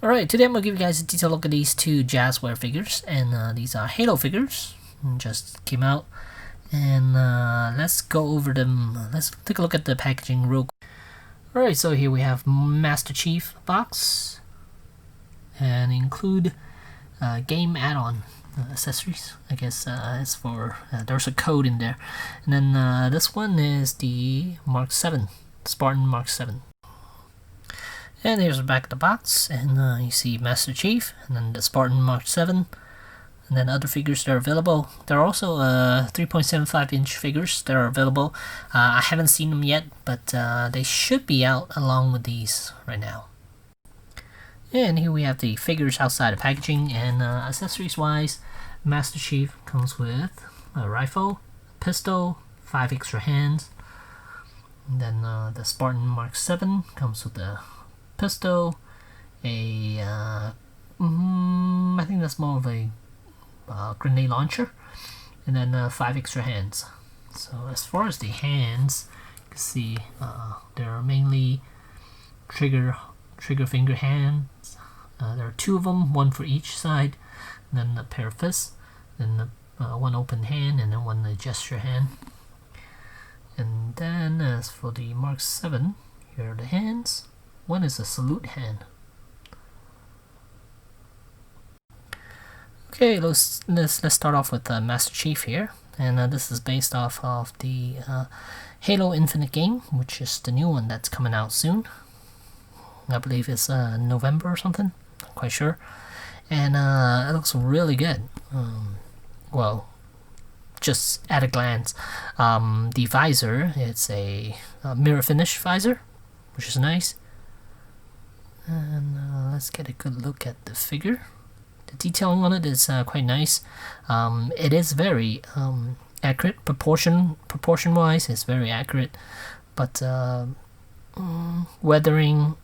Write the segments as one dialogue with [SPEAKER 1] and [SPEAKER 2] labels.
[SPEAKER 1] Alright, today I'm going to give you guys a detailed look at these two Jazwares figures, and these are Halo figures, just came out, and let's go over them. Let's take a look at the packaging real quick. Alright, so here we have Master Chief box, and include game add-on accessories. I guess it's for, there's a code in there. And then this one is the Mark VII, Spartan Mark VII. And here's the back of the box, and you see Master Chief, and then the Spartan Mark VII, and then other figures that are available. There are also 3.75-inch figures that are available. I haven't seen them yet, but they should be out along with these right now. And here we have the figures outside of packaging, and accessories-wise, Master Chief comes with a rifle, pistol, 5 extra hands, and then the Spartan Mark VII comes with the pistol, I think that's more of a grenade launcher, and then 5 extra hands. So as far as the hands, you can see there are mainly trigger finger hands. There are 2 of them, 1 for each side, and then a pair of fists, then one open hand, and then one gesture hand. And then as for the Mark VII, here are the hands. One is a salute hand. Okay, let's start off with Master Chief here, and this is based off of the Halo Infinite game, which is the new one that's coming out soon. I believe it's November or something. Not quite sure. And it looks really good. Well, just at a glance, the visor, it's a mirror finish visor, which is nice. And let's get a good look at the figure. The detailing on it is quite nice. It is very accurate, proportion-wise, it's very accurate. But weathering,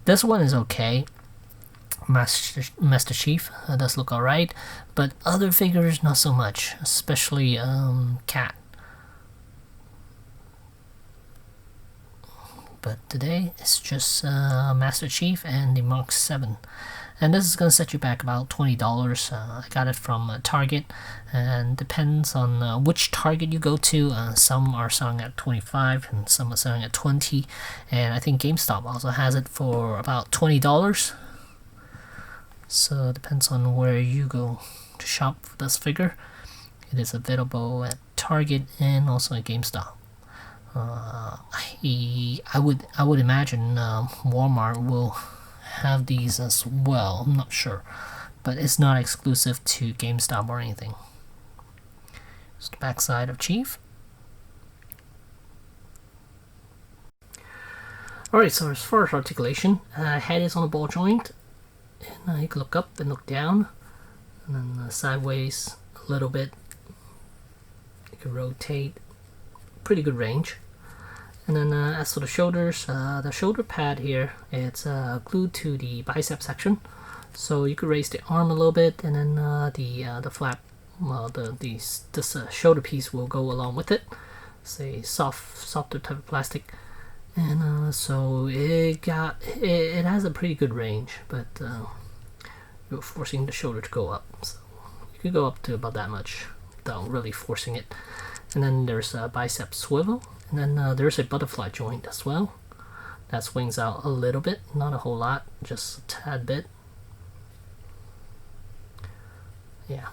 [SPEAKER 1] this one is okay. Master Chief does look alright, but other figures not so much, especially Cat. But today it's just Master Chief and the Mark VII, and this is going to set you back about $20. I got it from Target, and depends on which Target you go to. Some are selling at $25 and some are selling at $20, and I think GameStop also has it for about $20. So it depends on where you go to shop for this figure. It is available at Target and also at GameStop. I would imagine Walmart will have these as well. I'm not sure, but it's not exclusive to GameStop or anything. It's the backside of Chief. Alright, so as far as articulation, head is on a ball joint, and you can look up and look down, and then sideways a little bit. You can rotate. Pretty good range. And then as for the shoulders, the shoulder pad here, it's glued to the bicep section, so you could raise the arm a little bit, and then the flap, this shoulder piece will go along with it. It's a softer type of plastic, and so it has a pretty good range, but you're forcing the shoulder to go up, so you could go up to about that much without really forcing it. And then there's a bicep swivel, and then there's a butterfly joint as well. That swings out a little bit, not a whole lot, just a tad bit. Yeah,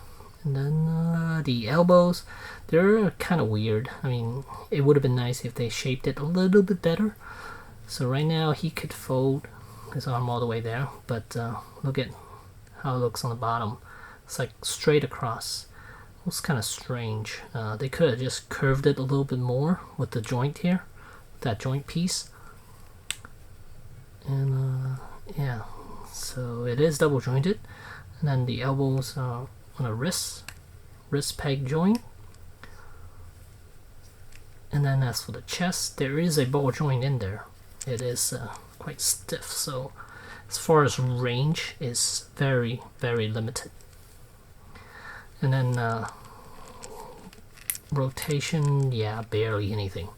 [SPEAKER 1] and then the elbows, they're kind of weird. I mean, it would have been nice if they shaped it a little bit better. So right now he could fold his arm all the way there, but look at how it looks on the bottom. It's like straight across. It's kind of strange. They could have just curved it a little bit more with the joint here, that joint piece. And yeah, so it is double jointed. And then the elbows are on a wrist peg joint. And then as for the chest, there is a ball joint in there. It is quite stiff, so as far as range is very, very limited. And then rotation, yeah, barely anything.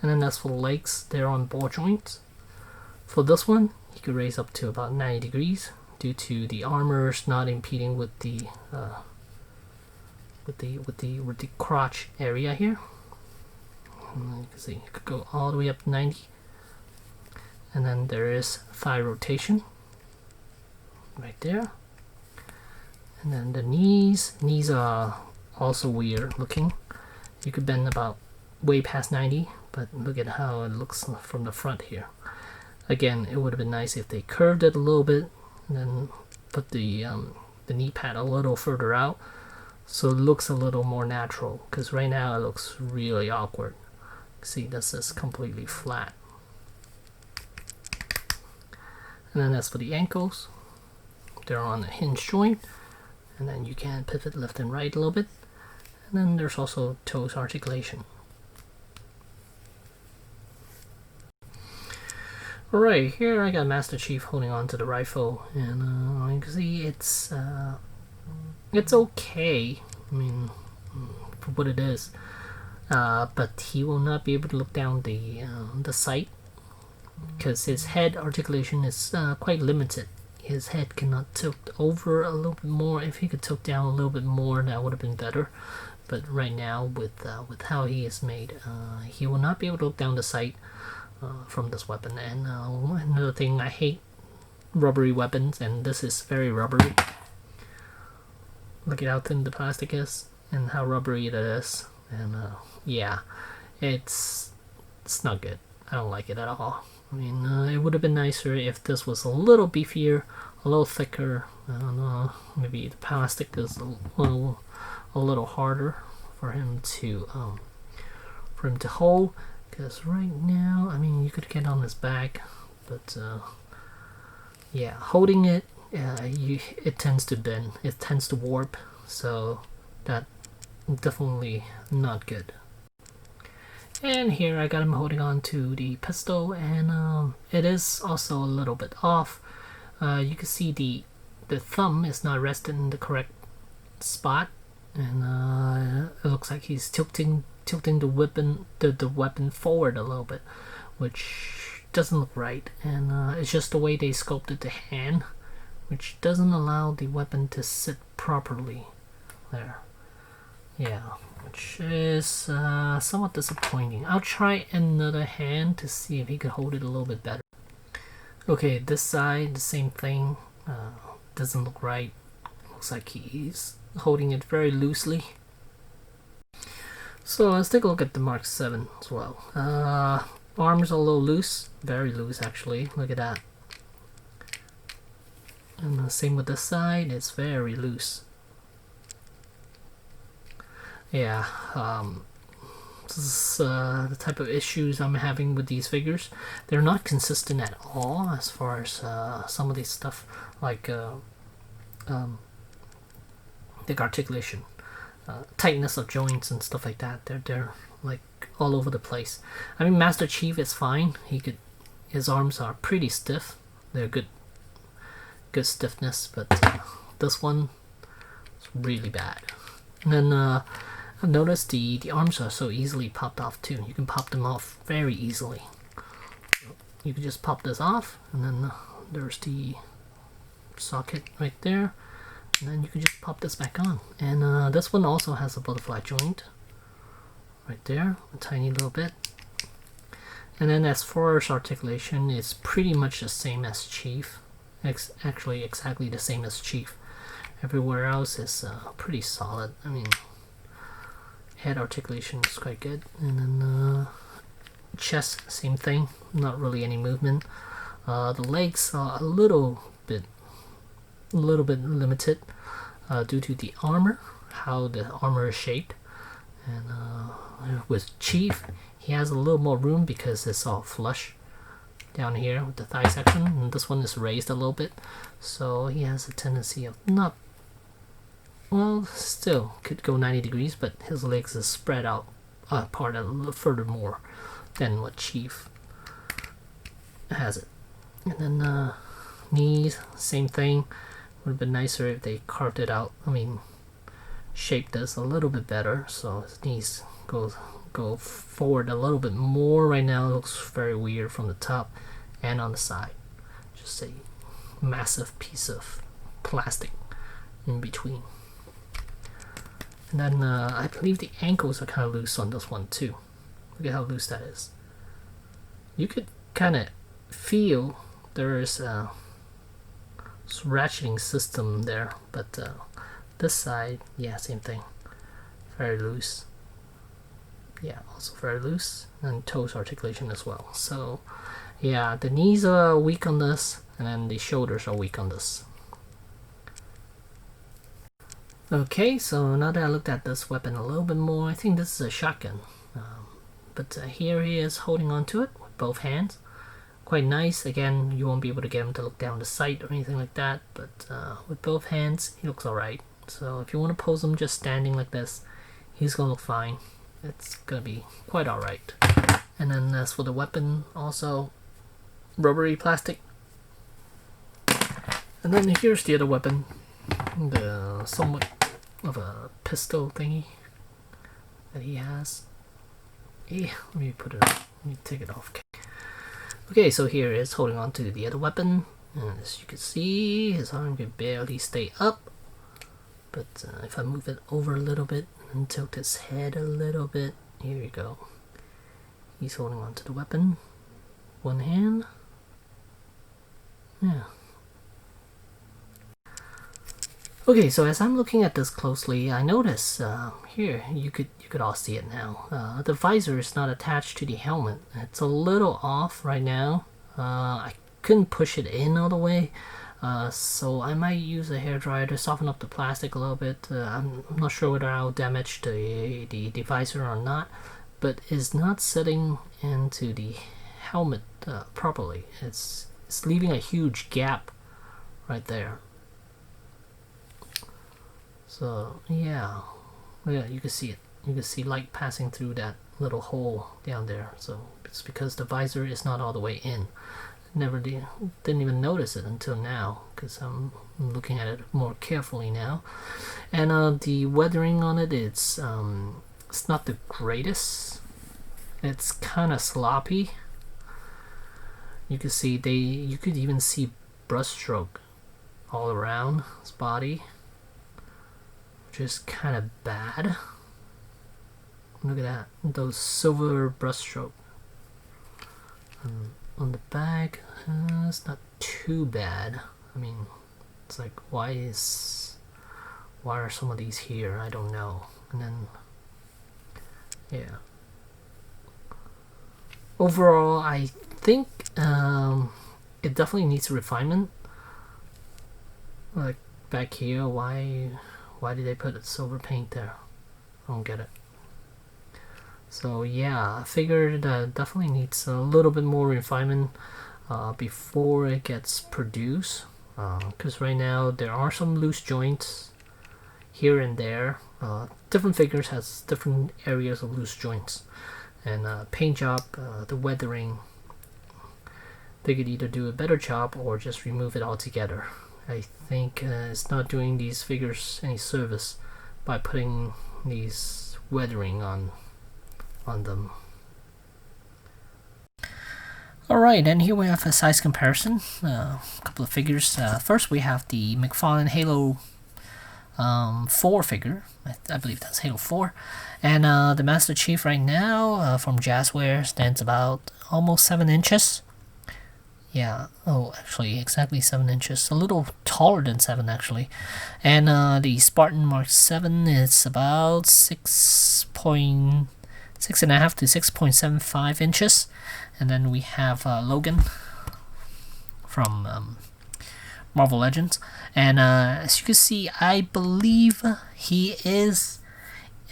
[SPEAKER 1] And then as for the legs, they're on ball joints. For this one, he could raise up to about 90 degrees due to the armors not impeding with the crotch area here. And you can see it could go all the way up to 90. And then there is thigh rotation right there. And then the knees are also weird looking. You could bend about way past 90, but look at how it looks from the front here. Again, it would have been nice if they curved it a little bit and then put the knee pad a little further out so it looks a little more natural, because right now it looks really awkward. See, this is completely flat. And then as for the ankles, they're on a hinge joint, and then you can pivot left and right a little bit. And then there's also toes articulation. Alright, here I got Master Chief holding on to the rifle, and you can see it's okay. I mean, for what it is, but he will not be able to look down the sight because his head articulation is quite limited. His head cannot tilt over a little bit more. If he could tilt down a little bit more, that would have been better. But right now, with how he is made, he will not be able to look down the sight from this weapon. And another thing, I hate rubbery weapons, and this is very rubbery. Look at how thin the plastic is and how rubbery it is. And yeah, it's not good. I don't like it at all. I mean, it would have been nicer if this was a little beefier, a little thicker. I don't know, maybe the plastic is a little harder for him to hold. Because right now, I mean, you could get on his back, but yeah, holding it, it tends to bend, it tends to warp, so that definitely not good. And here I got him holding on to the pistol, and it is also a little bit off. You can see the thumb is not rested in the correct spot, and it looks like he's tilting the weapon forward a little bit, which doesn't look right. And it's just the way they sculpted the hand, which doesn't allow the weapon to sit properly there. Yeah, which is somewhat disappointing. I'll try another hand to see if he could hold it a little bit better. Okay, this side, the same thing. Doesn't look right. Looks like he's holding it very loosely. So let's take a look at the Mark VII as well. Arms are a little loose, very loose actually. Look at that. And the same with this side, it's very loose. Yeah, this is the type of issues I'm having with these figures. They're not consistent at all as far as some of these stuff like articulation, tightness of joints and stuff like that. They're like all over the place. I mean, Master Chief is fine. His arms are pretty stiff. They're good stiffness, but this one is really bad. And then I've noticed the arms are so easily popped off too. You can pop them off very easily. You can just pop this off, and then there's the socket right there, and then you can just pop this back on. And this one also has a butterfly joint right there, a tiny little bit. And then as far as articulation, it's pretty much the same as Chief. Actually exactly the same as Chief. Everywhere else is pretty solid. I mean, head articulation is quite good. And then chest, same thing, not really any movement. The legs are a little bit limited due to the armor, how the armor is shaped. And with Chief, he has a little more room because it's all flush down here with the thigh section, and this one is raised a little bit, so he has a tendency of not, well, still could go 90 degrees, but his legs is spread out apart a little further more than what Chief has it. And then knees, same thing. Would have been nicer if they carved it out. I mean, shaped this a little bit better, so his knees go forward a little bit more. Right now it looks very weird from the top and on the side. just a massive piece of plastic in between. And then I believe the ankles are kind of loose on this one too. Look at how loose that is. You could kind of feel there is a ratcheting system there, but this side, yeah, same thing. Very loose. Yeah, also very loose, and toes articulation as well. So yeah, the knees are weak on this, and then the shoulders are weak on this. Okay, so now that I looked at this weapon a little bit more, I think this is a shotgun. But here he is holding on to it with both hands. Quite nice. Again, you won't be able to get him to look down the sight or anything like that, but with both hands, he looks alright. So if you want to pose him just standing like this, he's gonna look fine. It's gonna be quite alright. And then as for the weapon, also rubbery plastic. And then here's the other weapon, the somewhat of a pistol thingy that he has. Yeah, let me take it off. Okay, so here is holding on to the other weapon, and as you can see, his arm can barely stay up. But if I move it over a little bit and tilt his head a little bit, here you go. He's holding on to the weapon. One hand. Yeah. Okay, so as I'm looking at this closely, I notice here you could all see it now. The visor is not attached to the helmet. It's a little off right now. I couldn't push it in all the way, so I might use a hairdryer to soften up the plastic a little bit. I'm not sure whether I'll damage the visor or not, but it's not setting into the helmet properly. It's leaving a huge gap right there. So yeah, you can see it. You can see light passing through that little hole down there. So it's because the visor is not all the way in. Didn't even notice it until now, because I'm looking at it more carefully now. And the weathering on it, it's not the greatest. It's kind of sloppy. You can see you could even see brushstroke all around his body. Just kind of bad. Look at that, those silver brushstroke. On the back, it's not too bad. I mean, it's like why are some of these here? I don't know. And then yeah. Overall, I think it definitely needs refinement. Like back here, why did they put silver paint there? I don't get it. So yeah, I figured definitely needs a little bit more refinement before it gets produced. Because right now there are some loose joints here and there. Different figures has different areas of loose joints. And paint job, the weathering, they could either do a better job or just remove it altogether. I think it's not doing these figures any service by putting these weathering on them. Alright, and here we have a size comparison. A couple of figures. First we have the McFarlane Halo 4 figure. I believe that's Halo 4. And the Master Chief right now from Jazwares stands about almost 7 inches. Yeah, oh, actually, exactly 7 inches. A little taller than 7, actually. And the Spartan Mark 7 is about 6.5 to 6.75 inches. And then we have Logan from Marvel Legends. And as you can see, I believe he is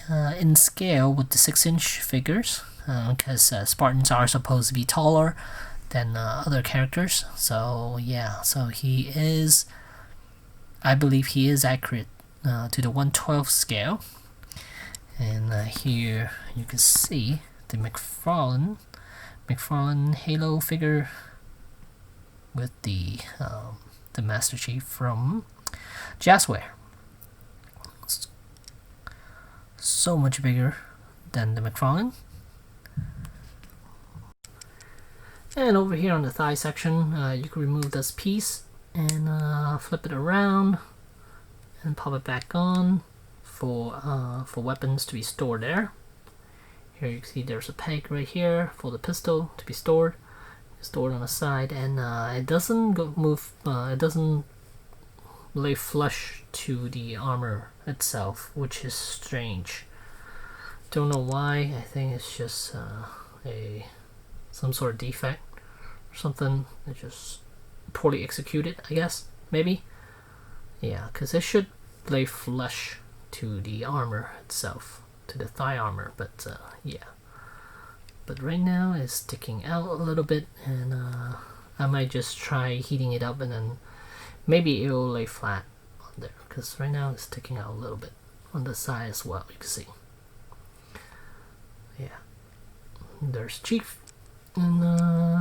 [SPEAKER 1] in scale with the 6-inch figures. Because Spartans are supposed to be taller than other characters. So yeah, so he is, I believe he is accurate to the 1/12 scale. And here you can see the McFarlane Halo figure with the Master Chief from Jazwares. So much bigger than the McFarlane. And over here on the thigh section, you can remove this piece and flip it around and pop it back on for weapons to be stored there. Here you can see there's a peg right here for the pistol to be stored on the side, and it doesn't it doesn't lay flush to the armor itself, which is strange. Don't know why. I think it's just some sort of defect or something. It's just poorly executed, I guess, maybe. Yeah, because it should lay flush to the armor itself, to the thigh armor, but yeah. But right now it's sticking out a little bit, and I might just try heating it up, and then maybe it'll lay flat on there, because right now it's sticking out a little bit on the side as well, you can see. Yeah, there's Chief. And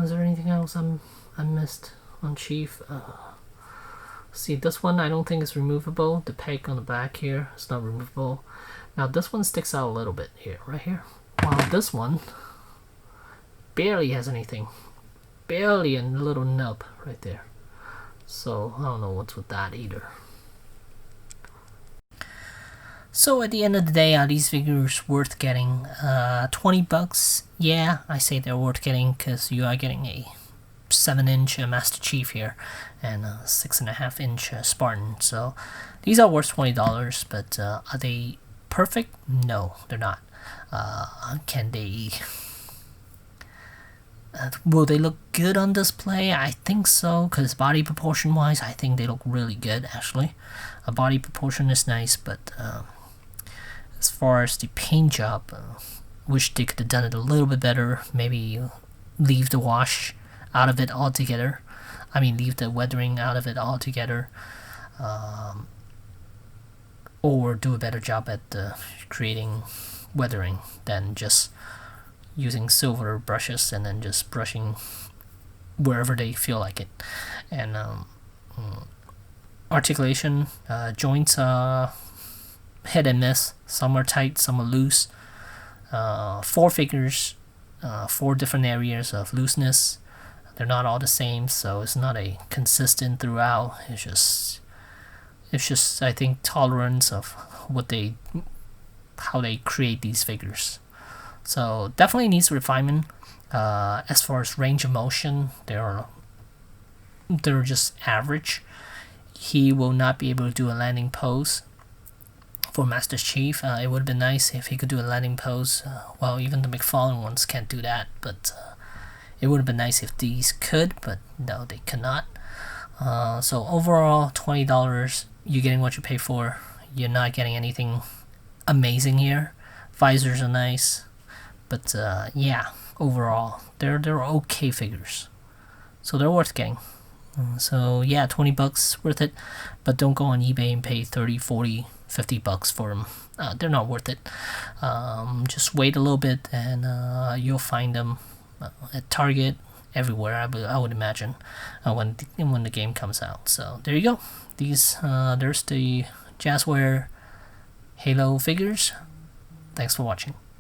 [SPEAKER 1] is there anything else I missed on Chief? See, this one I don't think is removable. The peg on the back here is not removable. Now this one sticks out a little bit here, right here. While this one barely has anything. Barely a little nub right there. So I don't know what's with that either. So at the end of the day, are these figures worth getting? 20 bucks? Yeah, I say they're worth getting, because you are getting a 7-inch Master Chief here and a 6.5-inch Spartan. So these are worth $20, but are they perfect? No, they're not. Can they... will they look good on display? I think so, because body proportion wise, I think they look really good actually. A body proportion is nice, but as far as the paint job, wish they could have done it a little bit better. Maybe leave the wash out of it altogether. I mean, leave the weathering out of it altogether, or do a better job at creating weathering than just using silver brushes and then just brushing wherever they feel like it. And articulation, joints hit and miss. Some are tight, some are loose. 4 figures, 4 different areas of looseness. They're not all the same, so it's not a consistent throughout. It's just I think tolerance of how they create these figures. So definitely needs refinement. As far as range of motion, they're just average. He will not be able to do a landing pose for Master Chief. It would have been nice if he could do a landing pose. Well, even the McFarlane ones can't do that, but it would have been nice if these could, but no, they cannot. So overall, $20, you're getting what you pay for. You're not getting anything amazing here. Visors are nice, but yeah, overall, they're okay figures. So they're worth getting. So yeah, 20 bucks worth it, but don't go on eBay and pay 30, 40, 50 bucks for them. They're not worth it. Just wait a little bit, and you'll find them at Target, everywhere. I would imagine when the game comes out. So there you go. These there's the Jazwares Halo figures. Thanks for watching.